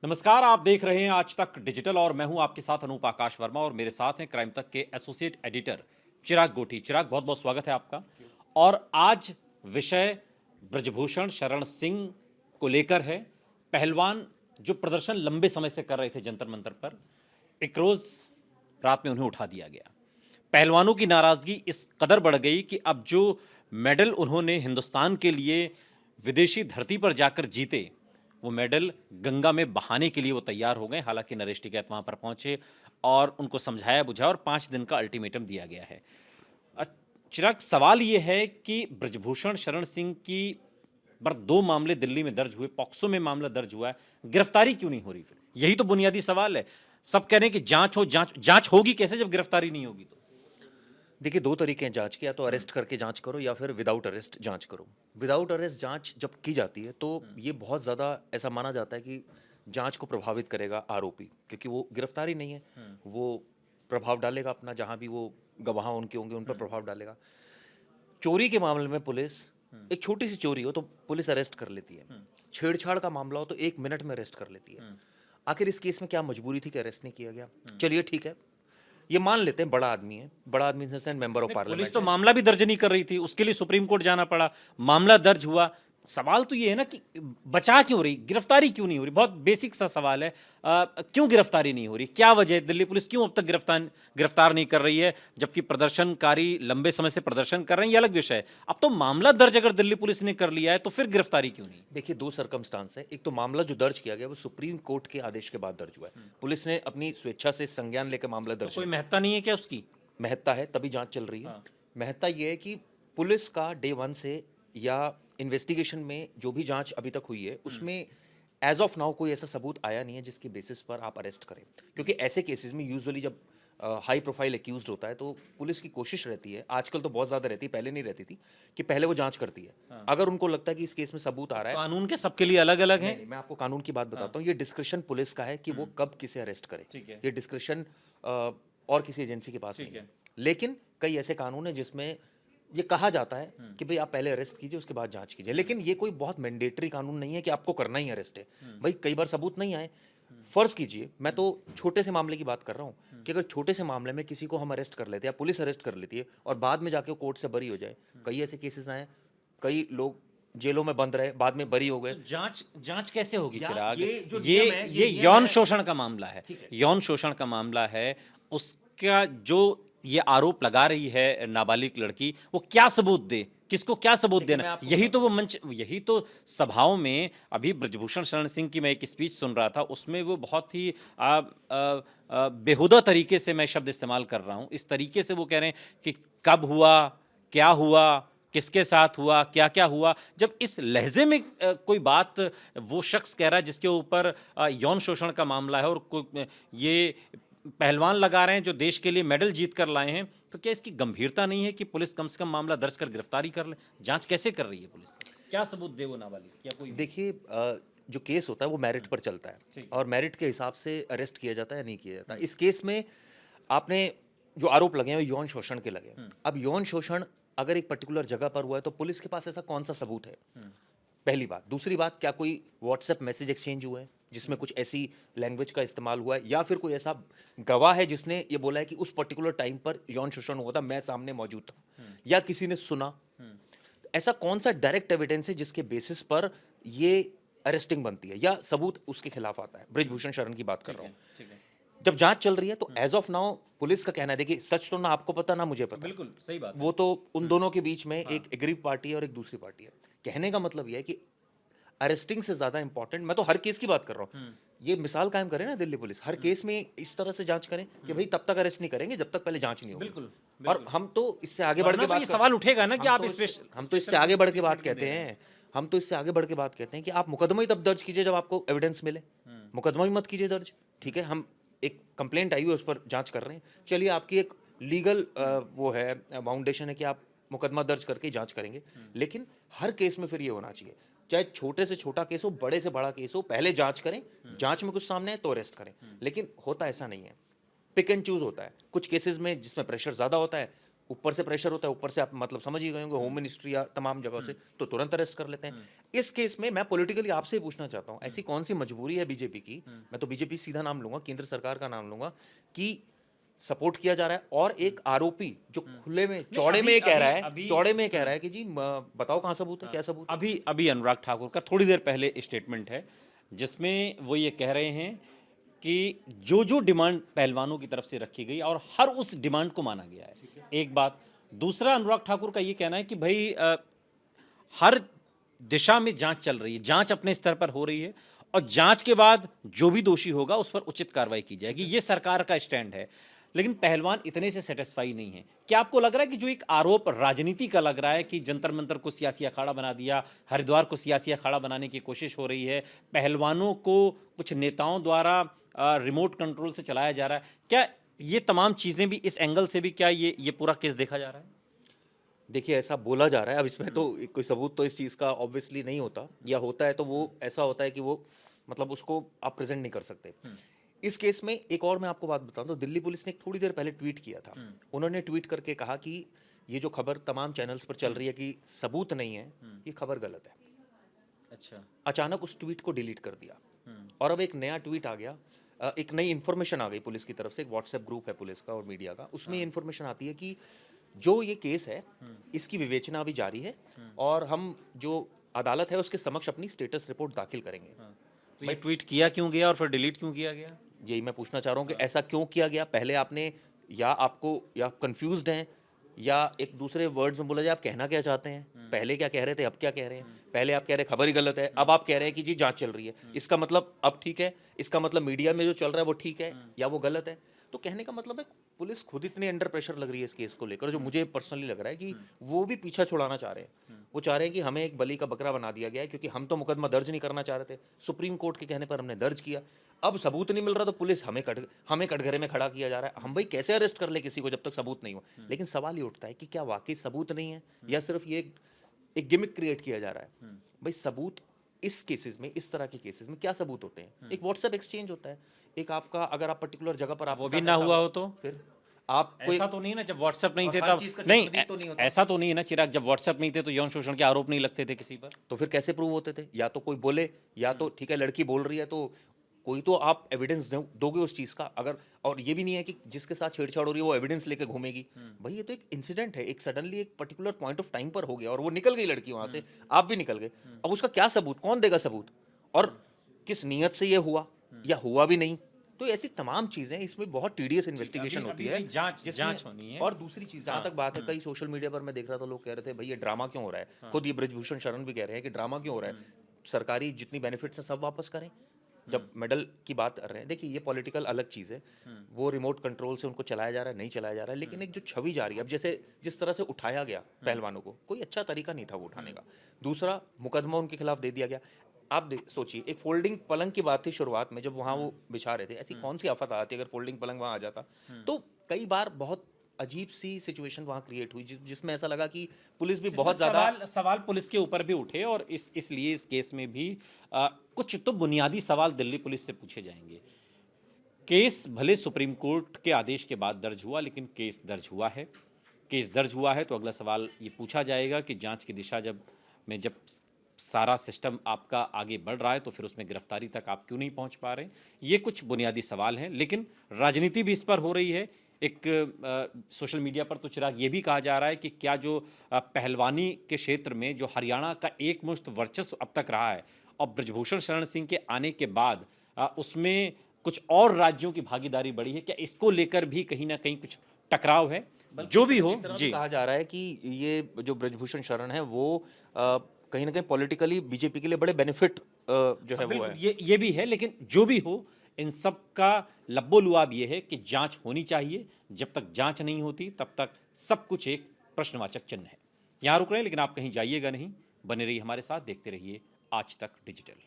नमस्कार, आप देख रहे हैं आज तक डिजिटल और मैं हूं आपके साथ अनूप आकाश वर्मा और मेरे साथ हैं क्राइम तक के एसोसिएट एडिटर चिराग गोठी। चिराग, बहुत बहुत स्वागत है आपका। और आज विषय ब्रजभूषण शरण सिंह को लेकर है। पहलवान जो प्रदर्शन लंबे समय से कर रहे थे जंतर मंतर पर, एक रोज रात में उन्हें उठा दिया गया। पहलवानों की नाराजगी इस कदर बढ़ गई कि अब जो मेडल उन्होंने हिंदुस्तान के लिए विदेशी धरती पर जाकर जीते, वो मेडल गंगा में बहाने के लिए वो तैयार हो गए। हालांकि नरेश टिकैत वहां पर पहुंचे और उनको समझाया बुझाया और 5 दिन का अल्टीमेटम दिया गया है। अ, चिराग, सवाल ये है कि ब्रजभूषण शरण सिंह की पर 2 मामले दिल्ली में दर्ज हुए, पॉक्सो में मामला दर्ज हुआ है, गिरफ्तारी क्यों नहीं हो रही? फिर यही तो बुनियादी सवाल है। सब कह रहे हैं कि जांच हो, जांच होगी कैसे जब गिरफ्तारी नहीं होगी? तो देखिए, 2 तरीके हैं जाँच के, या तो अरेस्ट करके जाँच करो या फिर विदाउट अरेस्ट जाँच करो। विदाउट अरेस्ट जाँच जब की जाती है तो ये बहुत ज़्यादा ऐसा माना जाता है कि जाँच को प्रभावित करेगा आरोपी, क्योंकि वो गिरफ्तार ही नहीं है। वो प्रभाव डालेगा अपना, जहाँ भी वो गवाह उनके होंगे उन पर प्रभाव डालेगा। चोरी के मामले में पुलिस, एक छोटी-सी चोरी हो तो पुलिस अरेस्ट कर लेती है। छेड़छाड़ का मामला हो तो 1 मिनट में अरेस्ट कर लेती है। आखिर इस केस में क्या मजबूरी थी कि अरेस्ट नहीं किया गया? चलिए ठीक है, ये मान लेते हैं बड़ा आदमी है, बड़ा आदमी in the sense member of नहीं, पुलिस पार्लियामेंट तो है। मामला भी दर्ज नहीं कर रही थी, उसके लिए सुप्रीम कोर्ट जाना पड़ा, मामला दर्ज हुआ। सवाल तो ये है ना कि बचा क्यों रही, गिरफ्तारी क्यों नहीं हो रही? बहुत बेसिक सा सवाल है। क्यों गिरफ्तारी नहीं हो रही? क्या वजह है? दिल्ली पुलिस क्यों अब तक गिरफ्तार नहीं कर रही है? जबकि प्रदर्शनकारी लंबे समय से प्रदर्शन कर रहे हैं, ये अलग विषय है। अब तो मामला दर्ज अगर दिल्ली पुलिस ने कर लिया है तो फिर गिरफ्तारी क्यों नहीं? देखिए, 2 सर्कमस्टांस है। एक तो मामला जो दर्ज किया गया वो सुप्रीम कोर्ट के आदेश के बाद दर्ज हुआ है। पुलिस ने अपनी स्वेच्छा से संज्ञान लेकर मामला तो दर्ज कोई नहीं किया। महत्ता नहीं है क्या उसकी? महत्ता है, तभी जांच चल रही है। हाँ। महत्ता ये है कि पुलिस का डे 1 से या इन्वेस्टिगेशन में जो भी जांच अभी तक हुई है उसमें एज ऑफ नाउ कोई ऐसा सबूत आया नहीं है जिसके बेसिस पर आप अरेस्ट करें। क्योंकि ऐसे केसेस में यूजुअली जब हाई प्रोफाइल एक्यूज्ड होता है तो पुलिस की कोशिश रहती है, आजकल तो बहुत ज़्यादा रहती है, पहले नहीं रहती थी, कि पहले वो जांच करती है। हाँ। अगर उनको लगता है कि इस केस में सबूत आ रहा है। कानून के सबके लिए अलग अलग नहीं, हैं। नहीं, मैं आपको कानून की बात हाँ। बताता हूँ। ये डिस्क्रिशन पुलिस का है कि वो कब किसे अरेस्ट करे। ठीक है। ये डिस्क्रिशन और किसी एजेंसी के पास ठीक नहीं है। है। लेकिन कई ऐसे कानून हैं जिसमें ये कहा जाता है कि भाई आप पहले अरेस्ट कीजिए, उसके बाद जांच कीजिए। लेकिन ये कोई बहुत मैंडेटरी कानून नहीं है कि आपको करना ही अरेस्ट है। भाई कई बार सबूत नहीं आए। फर्ज कीजिए, मैं तो छोटे से मामले की बात कर रहा हूँ, कि अगर छोटे से मामले में किसी को हम अरेस्ट कर लेते हैं या पुलिस अरेस्ट कर लेती है और बाद में जाके कोर्ट से बरी हो जाए। कई ऐसे केसेस आए, कई लोग जेलों में बंद रहे, बाद में बरी हो तो गए। जांच जांच कैसे होगी, या चिराग? ये जो ये नियम है, ये ये नियम यौन है। शोषण का मामला है। ठीक है। यौन शोषण का मामला है। उसका जो ये आरोप लगा रही है नाबालिग लड़की, वो क्या सबूत दे, किसको क्या सबूत देखिए, देना? मैं आपको यही तो बताता वो हूँ। मंच, यही तो सभाओं में अभी ब्रजभूषण शरण सिंह की मैं एक स्पीच सुन रहा था, उसमें वो बहुत ही बेहुदा तरीके से, मैं शब्द इस्तेमाल कर रहा हूं, इस तरीके से वो कह रहे हैं कि कब हुआ, क्या हुआ, किसके साथ हुआ, क्या क्या हुआ। जब इस लहजे में कोई बात वो शख्स कह रहा है जिसके ऊपर यौन शोषण का मामला है, और ये पहलवान लगा रहे हैं जो देश के लिए मेडल जीत कर लाए हैं, तो क्या इसकी गंभीरता नहीं है कि पुलिस कम से कम मामला दर्ज कर गिरफ्तारी कर ले? जांच कैसे कर रही है पुलिस? क्या सबूत दे वो नाबालिग, क्या कोई भी? देखिए, जो केस होता है वो मेरिट पर चलता है ठीक। और मेरिट के हिसाब से अरेस्ट किया जाता है या नहीं किया जाता। इस केस में आपने जो आरोप लगे हैं वो यौन शोषण के लगे हैं। अब यौन शोषण अगर एक पर्टिकुलर जगह पर हुआ है तो पुलिस के पास ऐसा कौन सा सबूत है? पहली बात। दूसरी बात, क्या कोई व्हाट्सएप मैसेज एक्सचेंज हुआ है जिसमें कुछ ऐसी लैंग्वेज का इस्तेमाल हुआ है, या फिर कोई ऐसा गवाह है जिसने ये बोला है कि उस पर्टिकुलर टाइम पर यौन शोषण हुआ था, मैं सामने मौजूद था, या किसी ने सुना? ऐसा कौन सा डायरेक्ट एविडेंस है जिसके बेसिस पर ये अरेस्टिंग बनती है या सबूत उसके खिलाफ आता है? ब्रजभूषण शरण की बात कर ठीक रहा है। हूँ। ठीक है। जब जांच चल रही है तो एज ऑफ नाउ पुलिस का कहना है, देखिए सच तो ना आपको पता ना मुझे पता, बिल्कुल सही बात है। वो तो उन दोनों के बीच में एक एग्रीव पार्टी है और एक दूसरी पार्टी है। कहने का मतलब यह है कि अरेस्टिंग से ज्यादा इंपॉर्टेंट, मैं तो हर केस की बात कर रहा हूँ, ये मिसाल कायम करें ना दिल्ली पुलिस, हर केस में इस तरह से जांच करें कि भाई तब तक अरेस्ट नहीं करेंगे जब तक पहले जांच नहीं होगी। बिल्कुल। और बिल्कुल। हम तो इससे आगे बढ़ वरना के तो ये बात करते सवाल हैं। उठेगा ना कि आप हम तो इससे आगे बढ़ के बात कहते हैं, हम तो इससे आगे बढ़ के बात कहते हैं कि आप मुकदमा ही तब दर्ज कीजिए जब आपको एविडेंस मिले। मुकदमा ही मत कीजिए दर्ज। ठीक है, हम एक कंप्लेंट आई हुई है उस पर जांच कर रहे हैं। चलिए, आपकी एक लीगल वो है, फाउंडेशन है कि आप मुकदमा दर्ज करके ही जांच करेंगे। लेकिन हर केस में फिर ये होना चाहिए, चाहे छोटे से छोटा केस हो, बड़े से बड़ा केस हो, पहले जांच करें, जांच में कुछ सामने है तो अरेस्ट करें। लेकिन होता ऐसा नहीं है, पिक एंड चूज होता है। कुछ केसेस में जिसमें प्रेशर ज्यादा होता है ऊपर से प्रेशर होता है, ऊपर से आप मतलब समझ ही गए होंगे होम मिनिस्ट्री या तमाम जगहों से, तो तुरंत अरेस्ट कर लेते हैं। इस केस में मैं पॉलिटिकली आपसे ही पूछना चाहता हूँ, ऐसी कौन सी मजबूरी है बीजेपी की, मैं तो बीजेपी सीधा नाम लूंगा, केंद्र सरकार का नाम लूंगा, कि सपोर्ट किया जा रहा है और एक आरोपी जो खुले में चौड़े में अभी ये कह रहा अभी है, अभी चौड़े में कह रहा है कि जी बताओ कहाँ सबूत है, क्या सबूत है। अभी अभी अनुराग ठाकुर का थोड़ी देर पहले स्टेटमेंट है जिसमें वो ये कह रहे हैं कि जो जो डिमांड पहलवानों की तरफ से रखी गई और हर उस डिमांड को माना गया है। एक बात। दूसरा, अनुराग ठाकुर का ये कहना है कि भाई हर दिशा में जांच चल रही है, जांच अपने स्तर पर हो रही है और जांच के बाद जो भी दोषी होगा उस पर उचित कार्रवाई की जाएगी। ये सरकार का स्टैंड है। लेकिन पहलवान इतने से सेटिस्फाई नहीं है। क्या आपको लग रहा है कि जो एक आरोप राजनीति का लग रहा है कि जंतर मंतर को सियासी अखाड़ा बना दिया, हरिद्वार को सियासी अखाड़ा बनाने की कोशिश हो रही है, पहलवानों को कुछ नेताओं द्वारा रिमोट कंट्रोल से चलाया जा रहा है, क्या ये तमाम चीज़ें भी इस एंगल से भी क्या ये पूरा केस देखा जा रहा है? देखिए ऐसा बोला जा रहा है, अब इसमें तो कोई सबूत तो इस चीज़ का ऑब्वियसली नहीं होता, या होता है तो वो ऐसा होता है कि वो मतलब उसको आप प्रेजेंट नहीं कर सकते। इस केस में एक और मैं आपको बात बताऊं तो दिल्ली पुलिस ने एक थोड़ी देर पहले ट्वीट किया था। उन्होंने ट्वीट करके कहा कि ये जो खबर तमाम चैनल्स पर चल रही है कि सबूत नहीं है, ये खबर गलत है। अच्छा। अचानक उस ट्वीट को डिलीट कर दिया और अब एक नया ट्वीट आ गया, एक नई इन्फॉर्मेशन आ गई पुलिस की तरफ से। एक व्हाट्सएप ग्रुप है पुलिस का और मीडिया का, उसमें ये इन्फॉर्मेशन आती है कि जो ये केस है इसकी विवेचना अभी जारी है और हम जो अदालत है उसके समक्ष अपनी स्टेटस रिपोर्ट दाखिल करेंगे। तो ये ट्वीट किया क्यों गया और फिर डिलीट क्यों किया गया? यही मैं पूछना चाह रहा हूँ कि ऐसा क्यों किया गया। पहले आपने या आपको या कंफ्यूज्ड हैं, या एक दूसरे वर्ड्स में बोला जाए आप कहना क्या चाहते हैं, पहले क्या कह रहे थे अब क्या कह रहे हैं। पहले आप कह रहे खबर ही गलत है, अब आप कह रहे हैं कि जी जांच चल रही है, इसका मतलब अब ठीक है, इसका मतलब मीडिया में जो चल रहा है वो ठीक है या वो गलत है। तो कहने का मतलब है पुलिस खुद इतनी अंडर प्रेशर लग रही है इस केस को लेकर, जो मुझे पर्सनली लग रहा है कि वो भी पीछा छुड़ाना चाह रहे हैं। वो चाह रहे हैं कि हमें एक बलि का बकरा बना दिया गया है, क्योंकि हम तो मुकदमा दर्ज नहीं करना चाह रहे थे, सुप्रीम कोर्ट के कहने पर हमने दर्ज किया, अब सबूत नहीं मिल रहा तो पुलिस हमें कटघरे में खड़ा किया जा रहा है। हम भाई कैसे अरेस्ट कर ले किसी को जब तक सबूत नहीं हो। लेकिन सवाल ये उठता है कि क्या वाकई सबूत नहीं है या सिर्फ ये एक गिमिक क्रिएट किया जा रहा है। भाई सबूत इस केसेस में, इस तरह के केसेस में क्या सबूत होते हैं? एक व्हाट्सएप एक्सचेंज होता है, एक आपका अगर आप पर्टिकुलर जगह पर आप वो भी ना हुआ हो तो फिर आप कोई ऐसा तो नहीं ना, जब व्हाट्सएप नहीं और थे हर तब चीज़ का नहीं, जन्मदिन तो नहीं होता। ऐसा तो नहीं है ना चिराग, जब व्हाट्सएप नहीं थे तो यौन शोषण के आरोप नहीं लगते थे किसी पर। तो फिर कैसे प्रूव होते थे? या तो कोई बोले, या तो ठीक है लड़की बोल रही है तो कोई तो आप एविडेंस दोगे उस चीज़ का। अगर और ये भी नहीं है कि जिसके साथ छेड़छाड़ हो रही है वो एविडेंस लेके घूमेगी। भाई ये तो एक इंसिडेंट है, एक सडनली एक पर्टिकुलर पॉइंट ऑफ टाइम पर हो गया और वो निकल गई लड़की वहां से, आप भी निकल गए। अब उसका क्या सबूत, कौन देगा सबूत, और किस नियत से ये हुआ या हुआ भी नहीं। तो ऐसी तमाम चीजें, इसमें बहुत टीडियस इन्वेस्टिगेशन अभी होती है, भाई जांच जिसमें- होनी है। और दूसरी चीज जहां तक बात है, कई सोशल मीडिया पर मैं देख रहा था लोग कह रहे थे भाई ये ड्रामा क्यों हो रहा है। खुद ये ब्रजभूषण शरण भी कह रहे हैं कि ड्रामा क्यों हो रहा है, सरकारी जितनी बेनिफिट्स हैं सब वापस करें। जब मेडल की बात कर रहे हैं, देखिए ये पॉलिटिकल अलग चीज़ है, वो रिमोट कंट्रोल से उनको चलाया जा रहा है, नहीं चलाया जा रहा है, लेकिन एक जो छवि जा रही है, अब जैसे जिस तरह से उठाया गया पहलवानों को, कोई अच्छा तरीका नहीं था वो उठाने का। दूसरा, मुकदमा उनके खिलाफ दे दिया गया। आप सोचिए, एक फोल्डिंग पलंग की बात थी शुरुआत में जब वहाँ वो बिछा रहे थे, ऐसी कौन सी आफत आती अगर फोल्डिंग पलंग वहाँ आ जाता। तो कई बार बहुत अजीब सी सिचुएशन वहाँ क्रिएट हुई, जिसमें ऐसा लगा कि पुलिस भी बहुत ज़्यादा सवाल पुलिस के ऊपर भी उठे और इसलिए इस केस में भी कुछ तो बुनियादी सवाल दिल्ली पुलिस से पूछे जाएंगे। केस भले सुप्रीम कोर्ट के आदेश के बाद दर्ज हुआ, लेकिन केस दर्ज हुआ है। केस दर्ज हुआ है तो अगला सवाल ये पूछा जाएगा कि जांच की दिशा जब सारा सिस्टम आपका आगे बढ़ रहा है तो फिर उसमें गिरफ्तारी तक आप क्यों नहीं पहुंच पा रहे। ये कुछ बुनियादी सवाल हैं, लेकिन राजनीति भी इस पर हो रही है। एक सोशल मीडिया पर तो चिराग ये भी कहा जा रहा है कि क्या जो पहलवानी के क्षेत्र में जो हरियाणा का एकमुश्त वर्चस्व अब तक रहा है और ब्रजभूषण शरण सिंह के आने के बाद उसमें कुछ और राज्यों की भागीदारी बढ़ी है, क्या इसको लेकर भी कहीं ना कहीं कुछ टकराव है? जो भी हो जी, कहा जा रहा है कि ये जो ब्रजभूषण शरण है वो कहीं ना कहीं पॉलिटिकली बीजेपी के लिए बड़े बेनिफिट जो है वो है। ये भी है, लेकिन जो भी हो, इन सब का लब्बो-लुआब ये है कि जांच होनी चाहिए। जब तक जांच नहीं होती तब तक सब कुछ एक प्रश्नवाचक चिन्ह है। यहाँ रुक रहे हैं, लेकिन आप कहीं जाइएगा नहीं, बने रहिए हमारे साथ, देखते रहिए आज तक डिजिटल।